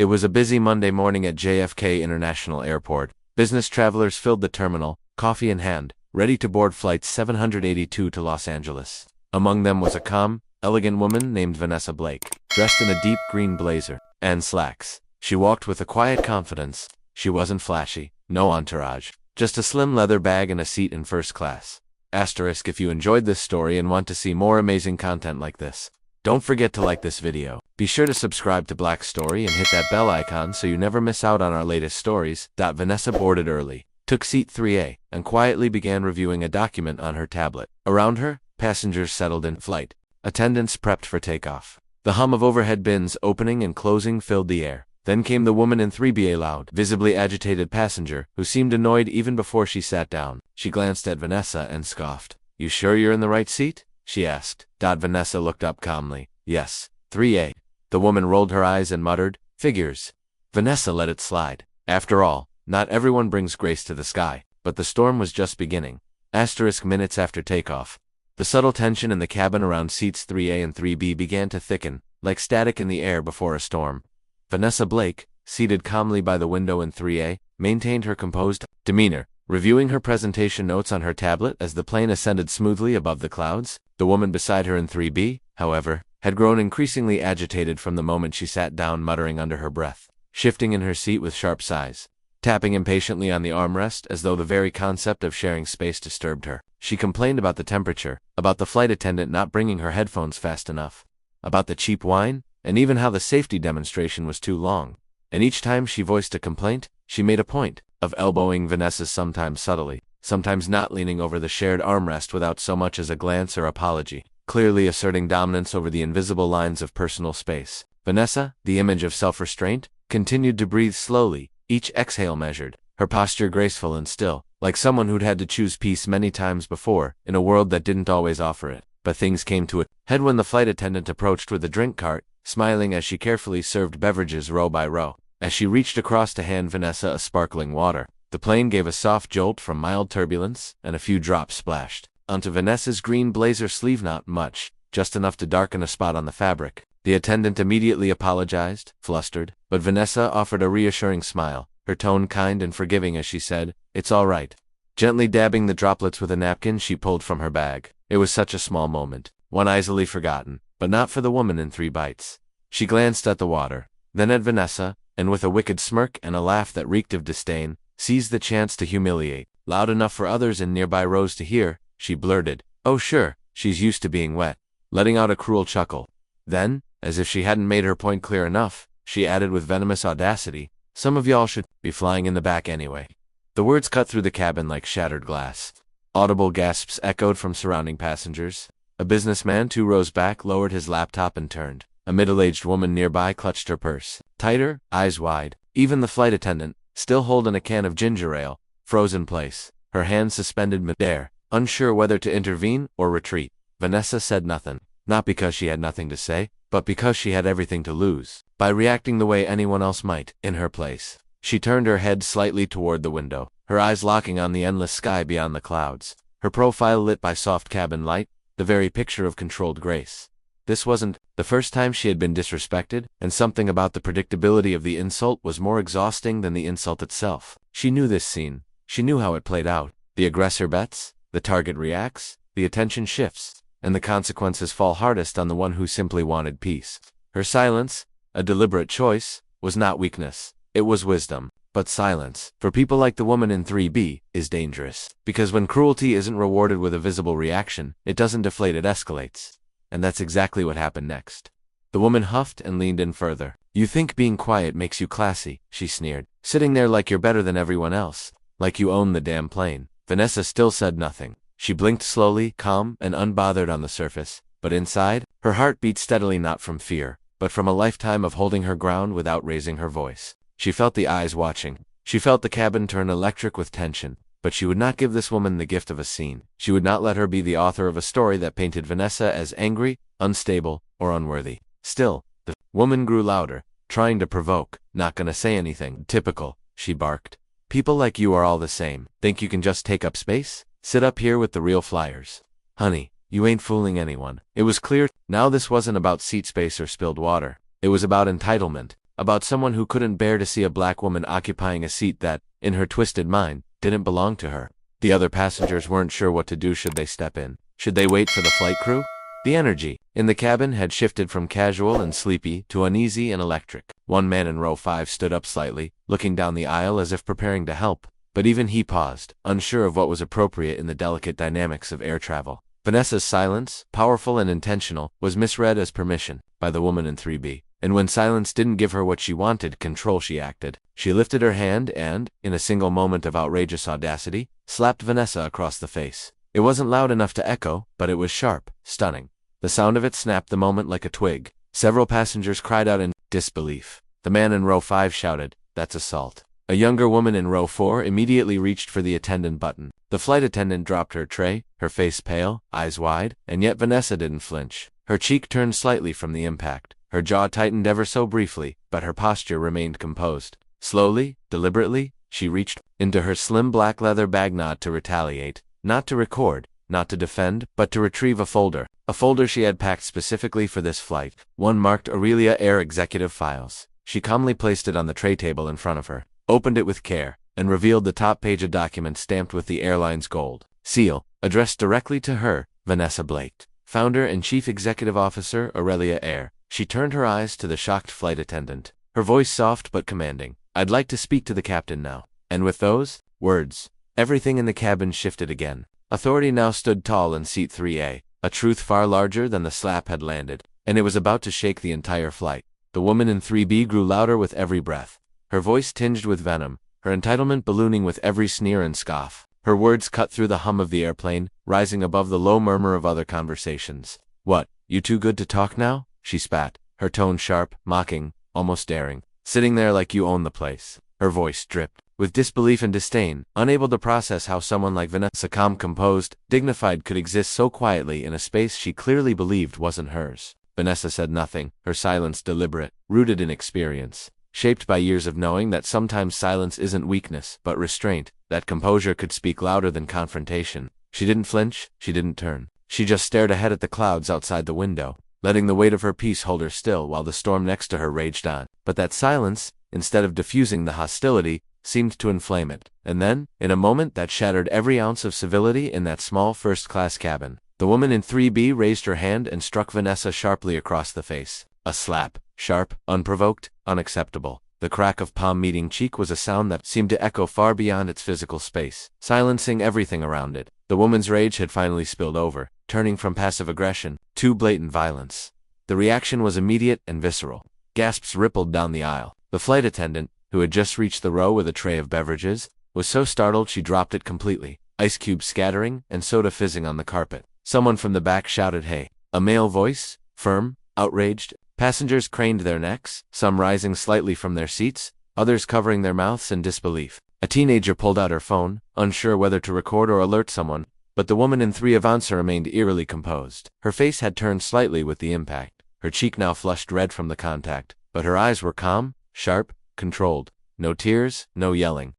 It was a busy Monday morning at JFK International Airport. Business travelers filled the terminal, coffee in hand, ready to board Flight 782 to Los Angeles. Among them was a calm, elegant woman named Vanessa Blake, dressed in a deep green blazer and slacks. She walked with a quiet confidence. She wasn't flashy, no entourage, just a slim leather bag and a seat in first class. Asterisk if you enjoyed this story and want to see more amazing content like this. Don't forget to like this video. Be sure to subscribe to Black Story and hit that bell icon so you never miss out on our latest stories. Vanessa boarded early, took seat 3A, and quietly began reviewing a document on her tablet. Around her, passengers settled in. Flight attendants prepped for takeoff. The hum of overhead bins opening and closing filled the air. Then came the woman in 3B, a loud, visibly agitated passenger, who seemed annoyed even before she sat down. She glanced at Vanessa and scoffed. "You sure you're in the right seat?" she asked. Vanessa looked up calmly. "Yes, 3A. The woman rolled her eyes and muttered, "Figures." Vanessa let it slide. After all, not everyone brings grace to the sky. But the storm was just beginning. Minutes after takeoff, the subtle tension in the cabin around seats 3A and 3B began to thicken, like static in the air before a storm. Vanessa Blake, seated calmly by the window in 3A, maintained her composed demeanor, reviewing her presentation notes on her tablet as the plane ascended smoothly above the clouds. The woman beside her in 3B, however, had grown increasingly agitated from the moment she sat down, muttering under her breath, shifting in her seat with sharp sighs, tapping impatiently on the armrest as though the very concept of sharing space disturbed her. She complained about the temperature, about the flight attendant not bringing her headphones fast enough, about the cheap wine, and even how the safety demonstration was too long. And each time she voiced a complaint, she made a point of elbowing Vanessa, sometimes subtly, sometimes not, leaning over the shared armrest without so much as a glance or apology, clearly asserting dominance over the invisible lines of personal space. Vanessa, the image of self-restraint, continued to breathe slowly, each exhale measured, her posture graceful and still, like someone who'd had to choose peace many times before, in a world that didn't always offer it. But things came to a head when the flight attendant approached with a drink cart, smiling as she carefully served beverages row by row. As she reached across to hand Vanessa a sparkling water, the plane gave a soft jolt from mild turbulence, and a few drops splashed onto Vanessa's green blazer sleeve. Not much, just enough to darken a spot on the fabric. The attendant immediately apologized, flustered, but Vanessa offered a reassuring smile, her tone kind and forgiving as she said, "It's all right," gently dabbing the droplets with a napkin she pulled from her bag. It was such a small moment, one easily forgotten, but not for the woman in 3 bites. She glanced at the water, then at Vanessa, and with a wicked smirk and a laugh that reeked of disdain, seized the chance to humiliate. Loud enough for others in nearby rows to hear, she blurted, "Oh sure, she's used to being wet," letting out a cruel chuckle. Then, as if she hadn't made her point clear enough, she added with venomous audacity, "Some of y'all should be flying in the back anyway." The words cut through the cabin like shattered glass. Audible gasps echoed from surrounding passengers. A businessman 2 rows back lowered his laptop and turned. A middle-aged woman nearby clutched her purse tighter, eyes wide. Even the flight attendant, still holding a can of ginger ale, froze in place, her hands suspended mid-air, unsure whether to intervene or retreat. Vanessa said nothing, not because she had nothing to say, but because she had everything to lose by reacting the way anyone else might in her place. She turned her head slightly toward the window, her eyes locking on the endless sky beyond the clouds, her profile lit by soft cabin light, the very picture of controlled grace. This wasn't the first time she had been disrespected, and something about the predictability of the insult was more exhausting than the insult itself. She knew this scene. She knew how it played out. The aggressor bets, the target reacts, the attention shifts, and the consequences fall hardest on the one who simply wanted peace. Her silence, a deliberate choice, was not weakness. It was wisdom. But silence, for people like the woman in 3B, is dangerous. Because when cruelty isn't rewarded with a visible reaction, it doesn't deflate, it escalates. And that's exactly what happened next. The woman huffed and leaned in further. "You think being quiet makes you classy," she sneered. "Sitting there like you're better than everyone else. Like you own the damn plane." Vanessa still said nothing. She blinked slowly, calm and unbothered on the surface. But inside, her heart beat steadily, not from fear, but from a lifetime of holding her ground without raising her voice. She felt the eyes watching. She felt the cabin turn electric with tension. But she would not give this woman the gift of a scene. She would not let her be the author of a story that painted Vanessa as angry, unstable, or unworthy. Still, the woman grew louder, trying to provoke. "Not gonna say anything." "Typical," she barked. "People like you are all the same. Think you can just take up space? Sit up here with the real flyers." "Honey, you ain't fooling anyone." It was clear now this wasn't about seat space or spilled water. It was about entitlement, about someone who couldn't bear to see a black woman occupying a seat that, in her twisted mind, didn't belong to her. The other passengers weren't sure what to do. Should they step in? Should they wait for the flight crew? The energy in the cabin had shifted from casual and sleepy to uneasy and electric. One man in row 5 stood up slightly, looking down the aisle as if preparing to help, but even he paused, unsure of what was appropriate in the delicate dynamics of air travel. Vanessa's silence, powerful and intentional, was misread as permission by the woman in 3B. And when silence didn't give her what she wanted, control, she acted. She lifted her hand and, in a single moment of outrageous audacity, slapped Vanessa across the face. It wasn't loud enough to echo, but it was sharp, stunning. The sound of it snapped the moment like a twig. Several passengers cried out in disbelief. The man in row 5 shouted, "That's assault." A younger woman in row 4 immediately reached for the attendant button. The flight attendant dropped her tray, her face pale, eyes wide, and yet Vanessa didn't flinch. Her cheek turned slightly from the impact. Her jaw tightened ever so briefly, but her posture remained composed. Slowly, deliberately, she reached into her slim black leather bag, not to retaliate, not to record, not to defend, but to retrieve a folder she had packed specifically for this flight, one marked Aurelia Air Executive Files. She calmly placed it on the tray table in front of her, opened it with care, and revealed the top page, a document stamped with the airline's gold seal, addressed directly to her, Vanessa Blake, founder and chief executive officer, Aurelia Air. She turned her eyes to the shocked flight attendant, her voice soft but commanding. "I'd like to speak to the captain now." And with those words, everything in the cabin shifted again. Authority now stood tall in seat 3A, a truth far larger than the slap had landed, and it was about to shake the entire flight. The woman in 3B grew louder with every breath, her voice tinged with venom, her entitlement ballooning with every sneer and scoff. Her words cut through the hum of the airplane, rising above the low murmur of other conversations. "What, you too good to talk now?" she spat, her tone sharp, mocking, almost daring. "Sitting there like you own the place." Her voice dripped with disbelief and disdain, unable to process how someone like Vanessa, calm, composed, dignified, could exist so quietly in a space she clearly believed wasn't hers. Vanessa said nothing, her silence deliberate, rooted in experience, shaped by years of knowing that sometimes silence isn't weakness, but restraint, that composure could speak louder than confrontation. She didn't flinch, she didn't turn. She just stared ahead at the clouds outside the window, letting the weight of her peace hold her still while the storm next to her raged on. But that silence, instead of diffusing the hostility, seemed to inflame it. And then, in a moment that shattered every ounce of civility in that small first-class cabin, the woman in 3B raised her hand and struck Vanessa sharply across the face. A slap, sharp, unprovoked, unacceptable. The crack of palm meeting cheek was a sound that seemed to echo far beyond its physical space, silencing everything around it. The woman's rage had finally spilled over, turning from passive aggression to blatant violence. The reaction was immediate and visceral. Gasps rippled down the aisle. The flight attendant, who had just reached the row with a tray of beverages, was so startled she dropped it completely, ice cubes scattering and soda fizzing on the carpet. Someone from the back shouted, "Hey!" A male voice, firm, outraged. Passengers craned their necks, some rising slightly from their seats, others covering their mouths in disbelief. A teenager pulled out her phone, unsure whether to record or alert someone, but the woman in 3 Avanza remained eerily composed. Her face had turned slightly with the impact, her cheek now flushed red from the contact, but her eyes were calm, sharp, controlled. No tears, no yelling,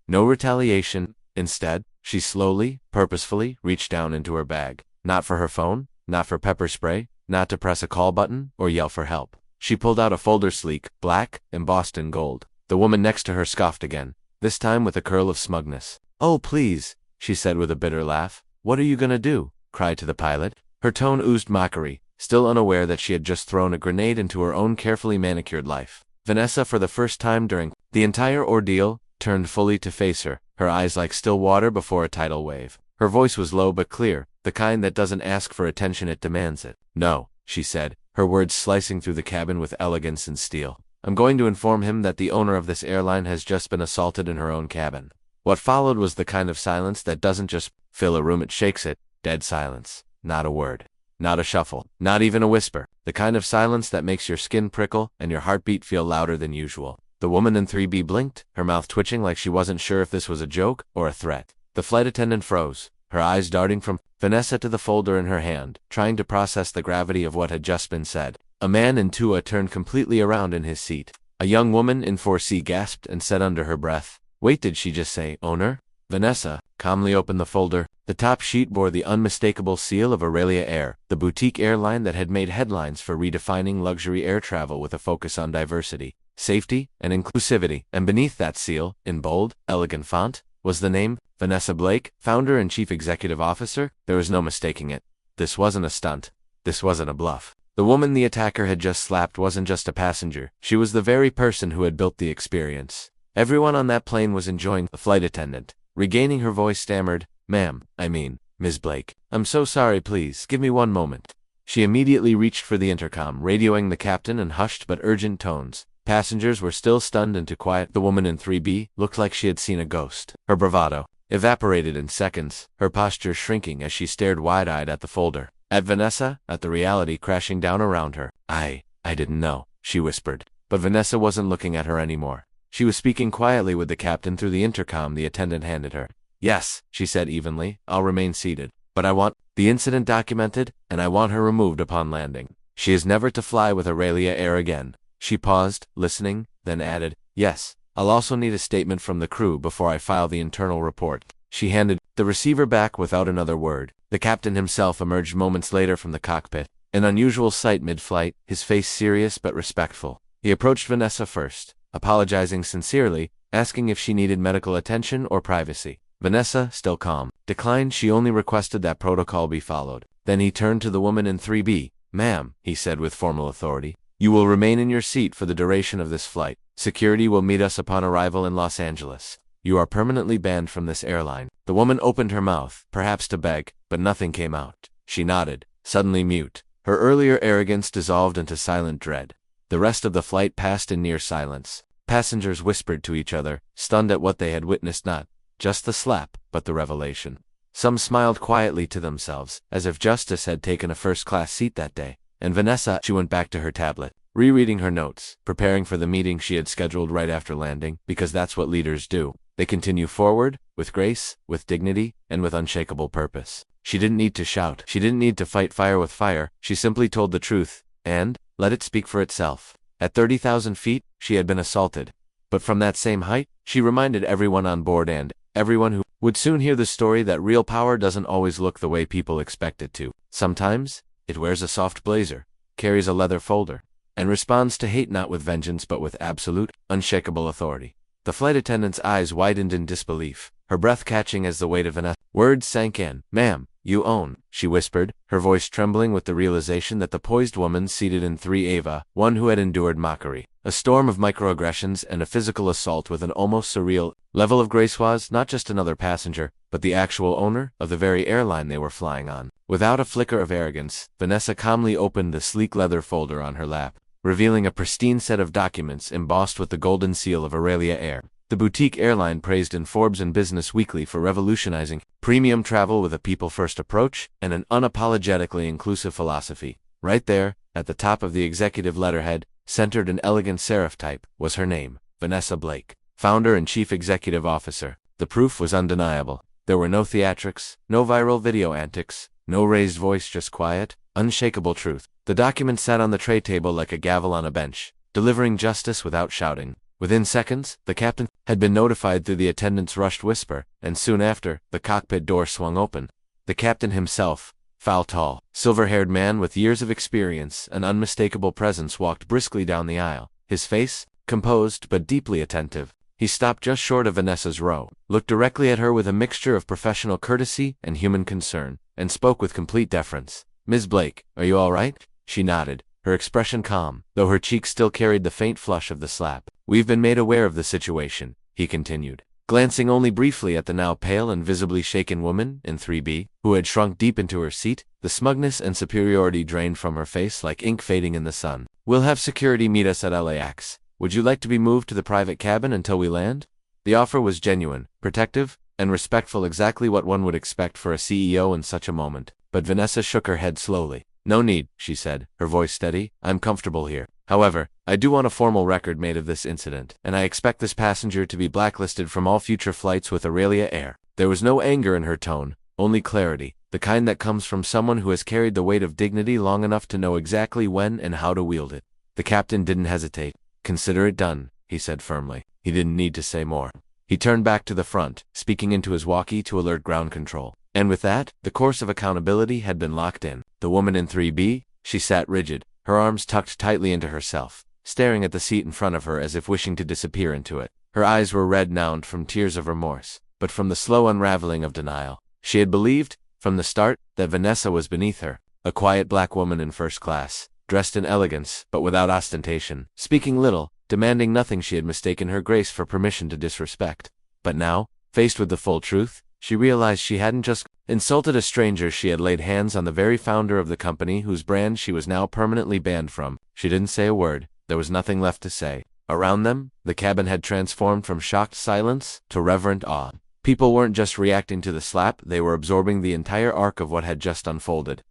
no retaliation. Instead, she slowly, purposefully reached down into her bag. Not for her phone, not for pepper spray, not to press a call button or yell for help. She pulled out a folder, sleek, black, embossed in gold. The woman next to her scoffed again, this time with a curl of smugness. "Oh, please," she said with a bitter laugh. "What are you gonna do? Cry to the pilot?" Her tone oozed mockery, still unaware that she had just thrown a grenade into her own carefully manicured life. Vanessa, for the first time during the entire ordeal, turned fully to face her, her eyes like still water before a tidal wave. Her voice was low but clear, the kind that doesn't ask for attention, it demands it. "No," she said, her words slicing through the cabin with elegance and steel. "I'm going to inform him that the owner of this airline has just been assaulted in her own cabin." What followed was the kind of silence that doesn't just fill a room, it shakes it. Dead silence. Not a word. Not a shuffle. Not even a whisper. The kind of silence that makes your skin prickle and your heartbeat feel louder than usual. The woman in 3B blinked, her mouth twitching like she wasn't sure if this was a joke or a threat. The flight attendant froze, her eyes darting from Vanessa to the folder in her hand, trying to process the gravity of what had just been said. A man in 2A turned completely around in his seat. A young woman in 4C gasped and said under her breath, "Wait, did she just say owner?" Vanessa calmly opened the folder. The top sheet bore the unmistakable seal of Aurelia Air, the boutique airline that had made headlines for redefining luxury air travel with a focus on diversity. safety, and inclusivity, and beneath that seal, in bold, elegant font, was the name, Vanessa Blake, founder and chief executive officer. There was no mistaking it. This wasn't a stunt. This wasn't a bluff. The woman the attacker had just slapped wasn't just a passenger. She was the very person who had built the experience. Everyone on that plane was enjoying. The flight attendant, regaining her voice, stammered, "Ma'am, I mean, Ms. Blake. I'm so sorry, please, give me one moment." She immediately reached for the intercom, radioing the captain in hushed but urgent tones. Passengers were still stunned into quiet. The woman in 3B looked like she had seen a ghost. Her bravado evaporated in seconds, her posture shrinking as she stared wide-eyed at the folder, at Vanessa, at the reality crashing down around her. I didn't know," she whispered. But Vanessa wasn't looking at her anymore. She was speaking quietly with the captain through the intercom the attendant handed her. "Yes," she said evenly, "I'll remain seated. But I want the incident documented, and I want her removed upon landing. She is never to fly with Aurelia Air again." She paused, listening, then added, "Yes, I'll also need a statement from the crew before I file the internal report." She handed the receiver back without another word. The captain himself emerged moments later from the cockpit, an unusual sight mid-flight, his face serious but respectful. He approached Vanessa first, apologizing sincerely, asking if she needed medical attention or privacy. Vanessa, still calm, declined. She only requested that protocol be followed. Then he turned to the woman in 3B. "Ma'am," he said with formal authority, "you will remain in your seat for the duration of this flight. Security will meet us upon arrival in Los Angeles. You are permanently banned from this airline." The woman opened her mouth, perhaps to beg, but nothing came out. She nodded, suddenly mute. Her earlier arrogance dissolved into silent dread. The rest of the flight passed in near silence. Passengers whispered to each other, stunned at what they had witnessed, not just the slap, but the revelation. Some smiled quietly to themselves, as if justice had taken a first-class seat that day. And Vanessa, she went back to her tablet, rereading her notes, preparing for the meeting she had scheduled right after landing, because that's what leaders do. They continue forward, with grace, with dignity, and with unshakable purpose. She didn't need to shout. She didn't need to fight fire with fire. She simply told the truth, and let it speak for itself. At 30,000 feet, she had been assaulted. But from that same height, she reminded everyone on board and everyone who would soon hear the story that real power doesn't always look the way people expect it to. Sometimes, it wears a soft blazer, carries a leather folder, and responds to hate not with vengeance but with absolute, unshakable authority. The flight attendant's eyes widened in disbelief, her breath catching as the weight of Vanessa's words sank in. "Ma'am, you own," she whispered, her voice trembling with the realization that the poised woman seated in 3A, one who had endured mockery, a storm of microaggressions, and a physical assault with an almost surreal level of grace, was not just another passenger, but the actual owner of the very airline they were flying on. Without a flicker of arrogance, Vanessa calmly opened the sleek leather folder on her lap, revealing a pristine set of documents embossed with the golden seal of Aurelia Air, the boutique airline praised in Forbes and Business Weekly for revolutionizing premium travel with a people-first approach and an unapologetically inclusive philosophy. Right there, at the top of the executive letterhead, centered in elegant serif type, was her name, Vanessa Blake, founder and chief executive officer. The proof was undeniable. There were no theatrics, no viral video antics, no raised voice, just quiet, unshakable truth. The document sat on the tray table like a gavel on a bench, delivering justice without shouting. Within seconds, the captain had been notified through the attendant's rushed whisper, and soon after, the cockpit door swung open. The captain himself, tall, silver-haired man with years of experience and unmistakable presence, walked briskly down the aisle, his face composed but deeply attentive. He stopped just short of Vanessa's row, looked directly at her with a mixture of professional courtesy and human concern, and spoke with complete deference. "Ms. Blake, are you all right?" She nodded, her expression calm, though her cheeks still carried the faint flush of the slap. "We've been made aware of the situation," he continued, glancing only briefly at the now pale and visibly shaken woman in 3B, who had shrunk deep into her seat, the smugness and superiority drained from her face like ink fading in the sun. "We'll have security meet us at LAX. Would you like to be moved to the private cabin until we land?" The offer was genuine, protective, and respectful, exactly what one would expect for a CEO in such a moment. But Vanessa shook her head slowly. "No need," she said, her voice steady. "I'm comfortable here. However, I do want a formal record made of this incident, and I expect this passenger to be blacklisted from all future flights with Aurelia Air." There was no anger in her tone, only clarity, the kind that comes from someone who has carried the weight of dignity long enough to know exactly when and how to wield it. The captain didn't hesitate. "Consider it done," he said firmly. He didn't need to say more. He turned back to the front, speaking into his walkie to alert ground control. And with that, the course of accountability had been locked in. The woman in 3B, she sat rigid, her arms tucked tightly into herself, staring at the seat in front of her as if wishing to disappear into it. Her eyes were red now from tears of remorse, but from the slow unraveling of denial. She had believed, from the start, that Vanessa was beneath her, a quiet black woman in first class, dressed in elegance, but without ostentation, speaking little, demanding nothing. She had mistaken her grace for permission to disrespect. But now, faced with the full truth, she realized she hadn't just insulted a stranger, she had laid hands on the very founder of the company whose brand she was now permanently banned from. She didn't say a word. There was nothing left to say. Around them, the cabin had transformed from shocked silence to reverent awe. People weren't just reacting to the slap, they were absorbing the entire arc of what had just unfolded.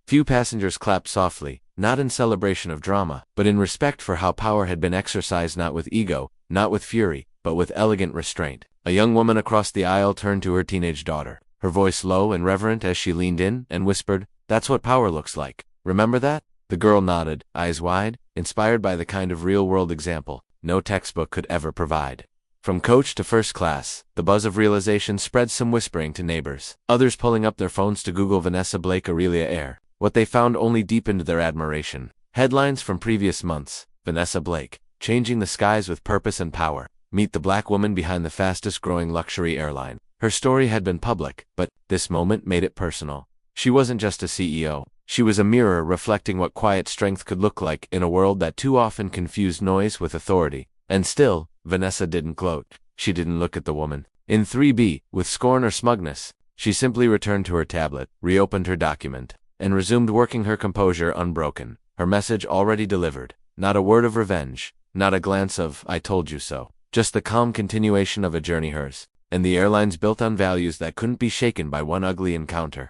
Few passengers clapped softly, not in celebration of drama, but in respect for how power had been exercised, not with ego, not with fury, but with elegant restraint. A young woman across the aisle turned to her teenage daughter, her voice low and reverent as she leaned in and whispered, "That's what power looks like. Remember that?" The girl nodded, eyes wide, inspired by the kind of real-world example no textbook could ever provide. From coach to first class, the buzz of realization spread, some whispering to neighbors, others pulling up their phones to Google Vanessa Blake Aurelia Air. What they found only deepened their admiration. Headlines from previous months: Vanessa Blake, changing the skies with purpose and power. Meet the black woman behind the fastest-growing luxury airline. Her story had been public, but this moment made it personal. She wasn't just a CEO. She was a mirror reflecting what quiet strength could look like in a world that too often confused noise with authority. And still, Vanessa didn't gloat. She didn't look at the woman in 3B with scorn or smugness. She simply returned to her tablet, reopened her document, and resumed working, her composure unbroken, her message already delivered. Not a word of revenge, not a glance of "I told you so." Just the calm continuation of a journey, hers and the airline's, built on values that couldn't be shaken by one ugly encounter.